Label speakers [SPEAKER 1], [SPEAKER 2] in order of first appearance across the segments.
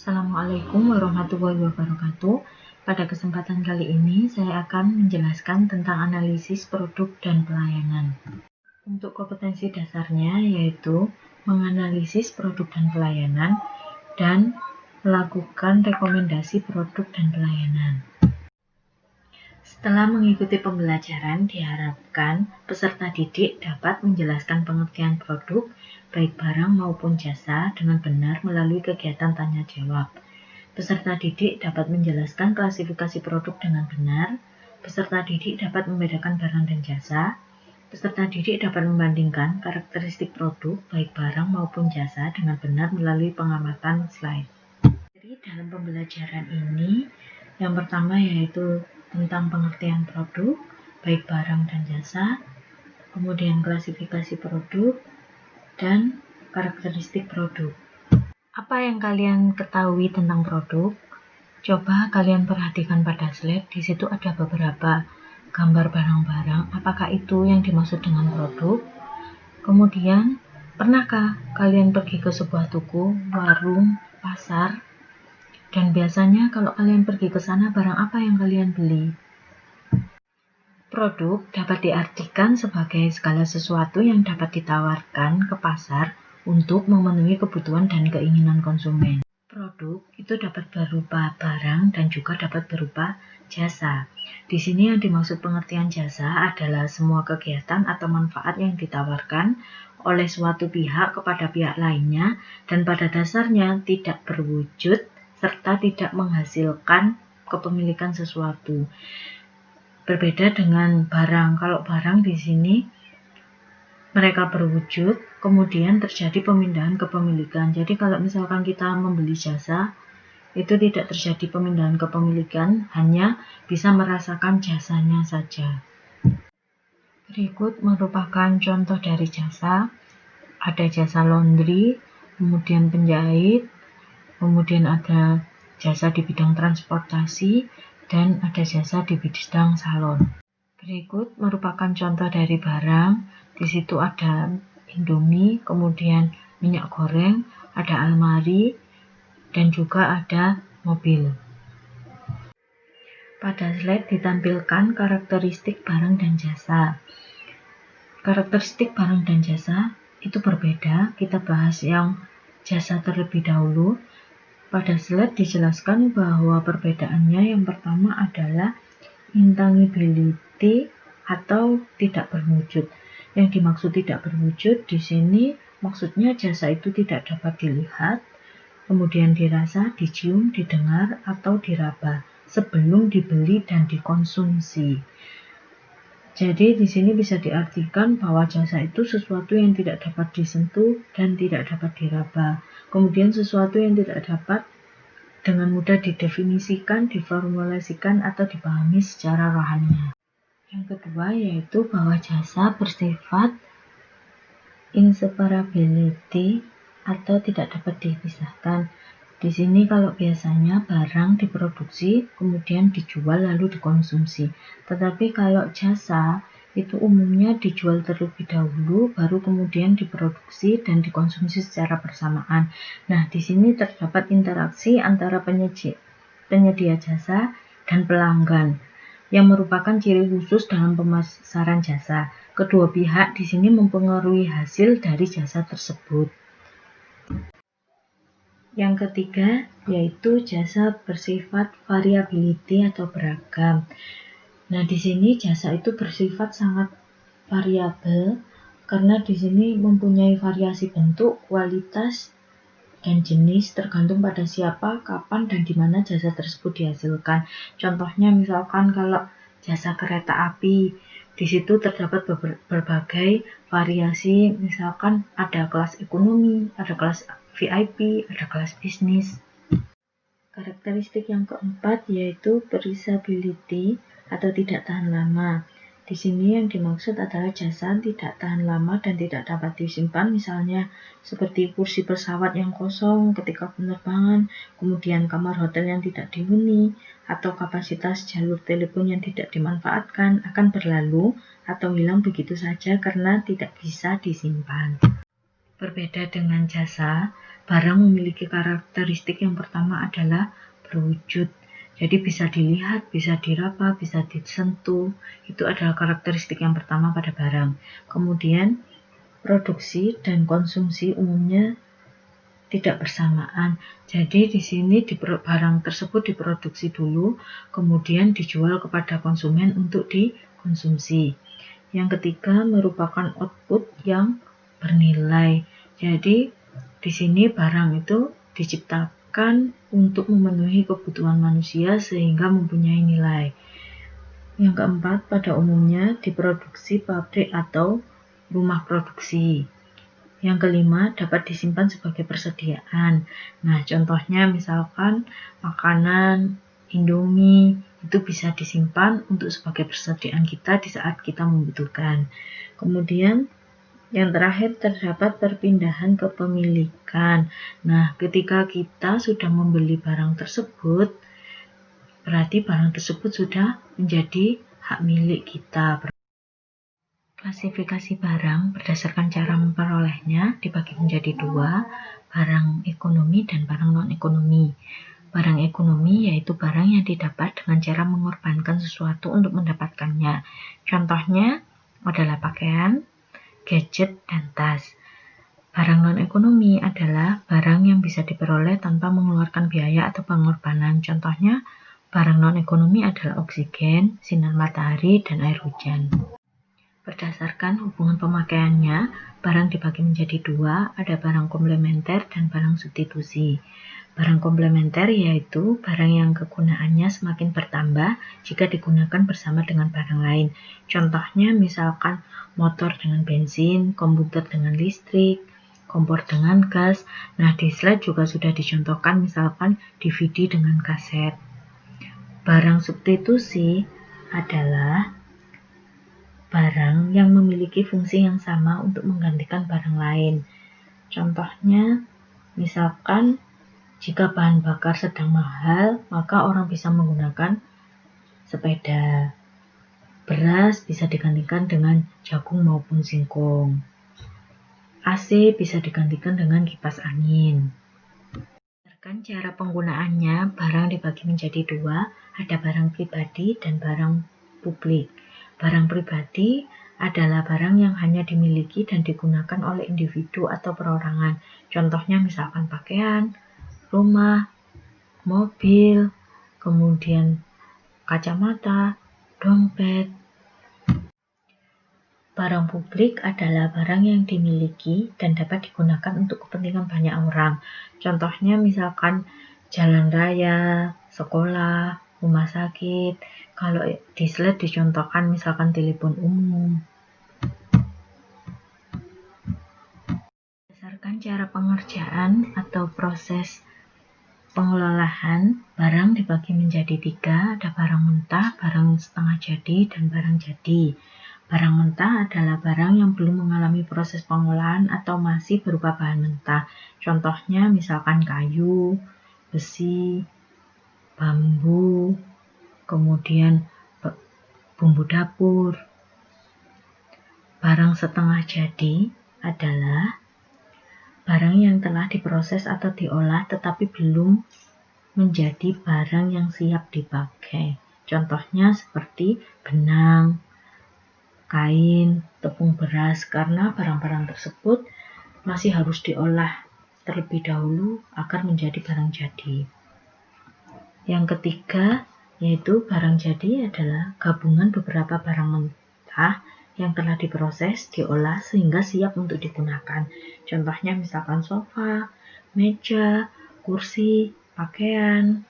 [SPEAKER 1] Assalamualaikum warahmatullahi wabarakatuh. Pada kesempatan kali ini saya akan menjelaskan tentang analisis produk dan pelayanan. Untuk kompetensi dasarnya yaitu menganalisis produk dan pelayanan dan melakukan rekomendasi produk dan pelayanan. Setelah mengikuti pembelajaran, diharapkan peserta didik dapat menjelaskan pengertian produk, baik barang maupun jasa, dengan benar melalui kegiatan tanya jawab. Peserta didik dapat menjelaskan klasifikasi produk dengan benar. Peserta didik dapat membedakan barang dan jasa. Peserta didik dapat membandingkan karakteristik produk, baik barang maupun jasa, dengan benar melalui pengamatan slide. Jadi dalam pembelajaran ini, yang pertama yaitu tentang pengertian produk, baik barang dan jasa, kemudian klasifikasi produk, dan karakteristik produk. Apa yang kalian ketahui tentang produk? Coba kalian perhatikan pada slide, di situ ada beberapa gambar barang-barang. Apakah itu yang dimaksud dengan produk? Kemudian, pernahkah kalian pergi ke sebuah toko, warung, pasar? Dan biasanya kalau kalian pergi ke sana, barang apa yang kalian beli? Produk dapat diartikan sebagai segala sesuatu yang dapat ditawarkan ke pasar untuk memenuhi kebutuhan dan keinginan konsumen. Produk itu dapat berupa barang dan juga dapat berupa jasa. Di sini yang dimaksud pengertian jasa adalah semua kegiatan atau manfaat yang ditawarkan oleh suatu pihak kepada pihak lainnya dan pada dasarnya tidak berwujud serta tidak menghasilkan kepemilikan sesuatu. Berbeda dengan barang. Kalau barang di sini mereka berwujud, kemudian terjadi pemindahan kepemilikan. Jadi kalau misalkan kita membeli jasa, itu tidak terjadi pemindahan kepemilikan, hanya bisa merasakan jasanya saja. Berikut merupakan contoh dari jasa. Ada jasa laundry, kemudian penjahit, kemudian ada jasa di bidang transportasi, dan ada jasa di bidang salon. Berikut merupakan contoh dari barang. Di situ ada Indomie, kemudian minyak goreng, ada almari, dan juga ada mobil. Pada slide ditampilkan karakteristik barang dan jasa. Karakteristik barang dan jasa itu berbeda. Kita bahas yang jasa terlebih dahulu. Pada slide dijelaskan bahwa perbedaannya yang pertama adalah intangibility atau tidak berwujud. Yang dimaksud tidak berwujud di sini maksudnya jasa itu tidak dapat dilihat, kemudian dirasa, dicium, didengar, atau diraba sebelum dibeli dan dikonsumsi. Jadi di sini bisa diartikan bahwa jasa itu sesuatu yang tidak dapat disentuh dan tidak dapat diraba. Kemudian sesuatu yang tidak dapat dengan mudah didefinisikan, diformulasikan, atau dipahami secara rohani. Yang kedua yaitu bahwa jasa bersifat inseparability atau tidak dapat dipisahkan. Di sini kalau biasanya barang diproduksi, kemudian dijual lalu dikonsumsi. Tetapi kalau jasa itu umumnya dijual terlebih dahulu, baru kemudian diproduksi dan dikonsumsi secara bersamaan. Nah, di sini terdapat interaksi antara penyedia jasa dan pelanggan, yang merupakan ciri khusus dalam pemasaran jasa. Kedua pihak di sini mempengaruhi hasil dari jasa tersebut. Yang ketiga yaitu jasa bersifat variability atau beragam. Nah, di sini jasa itu bersifat sangat variabel karena di sini mempunyai variasi bentuk, kualitas, dan jenis tergantung pada siapa, kapan, dan di mana jasa tersebut dihasilkan. Contohnya misalkan kalau jasa kereta api, di situ terdapat berbagai variasi, misalkan ada kelas ekonomi, ada kelas VIP, ada kelas bisnis. Karakteristik yang keempat yaitu perishability atau tidak tahan lama. Di sini yang dimaksud adalah jasa tidak tahan lama dan tidak dapat disimpan, misalnya seperti kursi pesawat yang kosong ketika penerbangan, kemudian kamar hotel yang tidak dihuni, atau kapasitas jalur telepon yang tidak dimanfaatkan akan berlalu atau hilang begitu saja karena tidak bisa disimpan. Berbeda dengan jasa, barang memiliki karakteristik yang pertama adalah berwujud. Jadi bisa dilihat, bisa diraba, bisa disentuh. Itu adalah karakteristik yang pertama pada barang. Kemudian produksi dan konsumsi umumnya tidak bersamaan. Jadi di sini barang tersebut diproduksi dulu, kemudian dijual kepada konsumen untuk dikonsumsi. Yang ketiga merupakan output yang bernilai. Jadi di sini barang itu diciptakan untuk memenuhi kebutuhan manusia sehingga mempunyai nilai. Yang keempat, pada umumnya diproduksi pabrik atau rumah produksi. Yang kelima, dapat disimpan sebagai persediaan. Nah, contohnya misalkan makanan Indomie itu bisa disimpan untuk sebagai persediaan kita di saat kita membutuhkan. Kemudian yang terakhir terdapat perpindahan kepemilikan. Nah, ketika kita sudah membeli barang tersebut, berarti barang tersebut sudah menjadi hak milik kita. Klasifikasi barang berdasarkan cara memperolehnya dibagi menjadi dua, barang ekonomi dan barang non-ekonomi. Barang ekonomi yaitu barang yang didapat dengan cara mengorbankan sesuatu untuk mendapatkannya. Contohnya adalah pakaian, gadget, dan tas. Barang non-ekonomi adalah barang yang bisa diperoleh tanpa mengeluarkan biaya atau pengorbanan. Contohnya, barang non-ekonomi adalah oksigen, sinar matahari, dan air hujan. Berdasarkan hubungan pemakaiannya, barang dibagi menjadi dua, ada barang komplementer dan barang substitusi. Barang komplementer yaitu barang yang kegunaannya semakin bertambah jika digunakan bersama dengan barang lain. Contohnya misalkan motor dengan bensin, komputer dengan listrik, kompor dengan gas. Nah, di slide juga sudah dicontohkan misalkan DVD dengan kaset. Barang substitusi adalah barang yang memiliki fungsi yang sama untuk menggantikan barang lain. Contohnya, misalkan jika bahan bakar sedang mahal, maka orang bisa menggunakan sepeda. Beras bisa digantikan dengan jagung maupun singkong. AC bisa digantikan dengan kipas angin. Berdasarkan cara penggunaannya, barang dibagi menjadi dua, ada barang pribadi dan barang publik. Barang pribadi adalah barang yang hanya dimiliki dan digunakan oleh individu atau perorangan. Contohnya misalkan pakaian, rumah, mobil, kemudian kacamata, dompet. Barang publik adalah barang yang dimiliki dan dapat digunakan untuk kepentingan banyak orang. Contohnya misalkan jalan raya, sekolah, rumah sakit. Kalau di slide dicontohkan misalkan telepon umum. Berdasarkan cara pengerjaan atau proses pengelolaan, barang dibagi menjadi tiga, ada barang mentah, barang setengah jadi, dan barang jadi. Barang mentah adalah barang yang belum mengalami proses pengolahan atau masih berupa bahan mentah. Contohnya misalkan kayu, besi, bambu, kemudian bumbu dapur. Barang setengah jadi adalah barang yang telah diproses atau diolah tetapi belum menjadi barang yang siap dipakai. Contohnya seperti benang, kain, tepung beras, karena barang-barang tersebut masih harus diolah terlebih dahulu agar menjadi barang jadi. Yang ketiga, yaitu barang jadi adalah gabungan beberapa barang mentah yang telah diproses, diolah sehingga siap untuk digunakan. Contohnya misalkan sofa, meja, kursi, pakaian.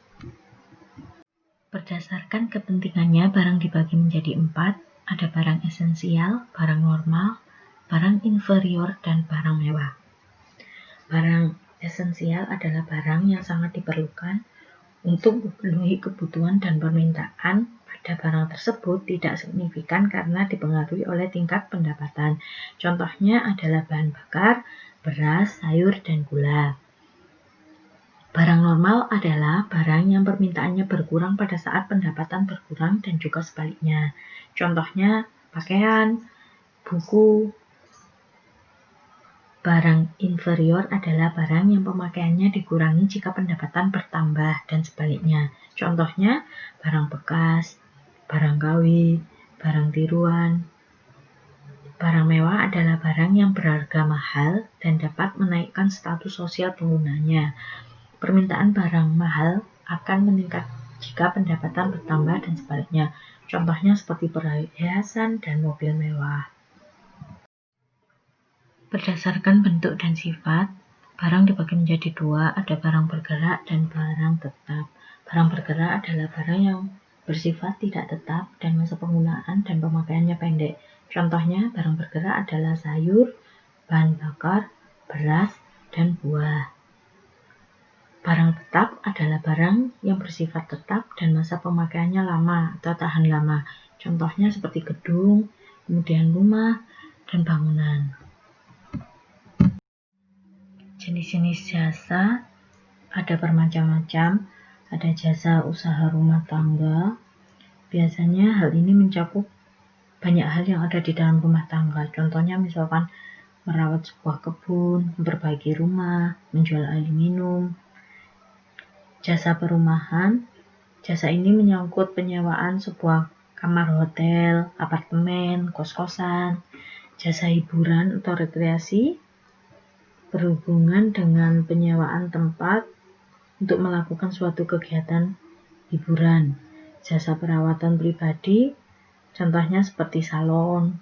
[SPEAKER 1] Berdasarkan kepentingannya, barang dibagi menjadi 4. Ada barang esensial, barang normal, barang inferior, dan barang mewah. Barang esensial adalah barang yang sangat diperlukan untuk memenuhi kebutuhan dan permintaan pada barang tersebut tidak signifikan karena dipengaruhi oleh tingkat pendapatan. Contohnya adalah bahan bakar, beras, sayur, dan gula. Barang normal adalah barang yang permintaannya berkurang pada saat pendapatan berkurang dan juga sebaliknya. Contohnya pakaian, buku, Barang inferior adalah barang yang pemakaiannya dikurangi jika pendapatan bertambah dan sebaliknya. Contohnya, barang bekas, barang KW, barang tiruan. Barang mewah adalah barang yang berharga mahal dan dapat menaikkan status sosial penggunanya. Permintaan barang mahal akan meningkat jika pendapatan bertambah dan sebaliknya. Contohnya seperti perhiasan dan mobil mewah. Berdasarkan bentuk dan sifat, barang dibagi menjadi dua, ada barang bergerak dan barang tetap. Barang bergerak adalah barang yang bersifat tidak tetap dan masa penggunaan dan pemakaiannya pendek. Contohnya, barang bergerak adalah sayur, bahan bakar, beras, dan buah. Barang tetap adalah barang yang bersifat tetap dan masa pemakaiannya lama atau tahan lama. Contohnya seperti gedung, kemudian rumah, dan bangunan. Jenis-jenis jasa ada bermacam-macam, ada jasa usaha rumah tangga. Biasanya hal ini mencakup banyak hal yang ada di dalam rumah tangga. Contohnya misalkan merawat sebuah kebun, memperbaiki rumah, menjual air minum. Jasa perumahan, jasa ini menyangkut penyewaan sebuah kamar hotel, apartemen, kos-kosan. Jasa hiburan atau rekreasi berhubungan dengan penyewaan tempat untuk melakukan suatu kegiatan hiburan. Jasa perawatan pribadi, contohnya seperti salon,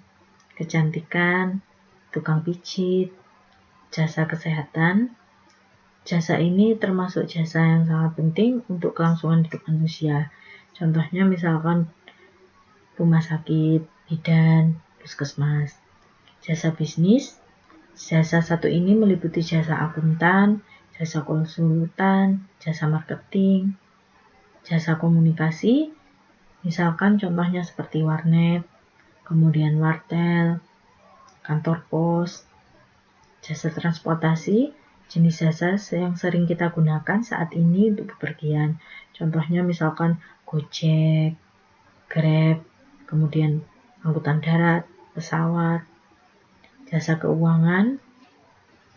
[SPEAKER 1] kecantikan, tukang pijit. Jasa kesehatan, jasa ini termasuk jasa yang sangat penting untuk kelangsungan hidup manusia. Contohnya misalkan rumah sakit, bidan, puskesmas. Jasa bisnis, jasa satu ini meliputi jasa akuntan, jasa konsultan, jasa marketing, jasa komunikasi, misalkan contohnya seperti warnet, kemudian wartel, kantor pos. Jasa transportasi, jenis jasa yang sering kita gunakan saat ini untuk bepergian. Contohnya misalkan Gojek, Grab, kemudian angkutan darat, pesawat. Jasa keuangan,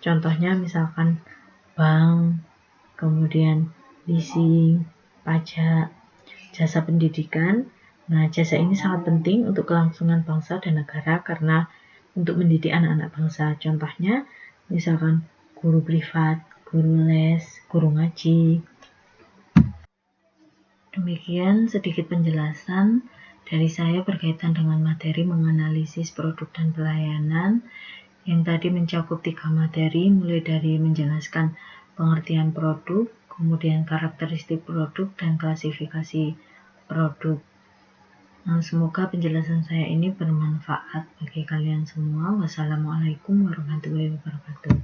[SPEAKER 1] contohnya misalkan bank, kemudian leasing, pajak. Jasa pendidikan, nah jasa ini sangat penting untuk kelangsungan bangsa dan negara karena untuk mendidik anak-anak bangsa. Contohnya misalkan guru privat, guru les, guru ngaji. Demikian sedikit penjelasan dari saya berkaitan dengan materi menganalisis produk dan pelayanan yang tadi mencakup 3 materi, mulai dari menjelaskan pengertian produk, kemudian karakteristik produk, dan klasifikasi produk. Semoga penjelasan saya ini bermanfaat bagi kalian semua. Wassalamualaikum warahmatullahi wabarakatuh.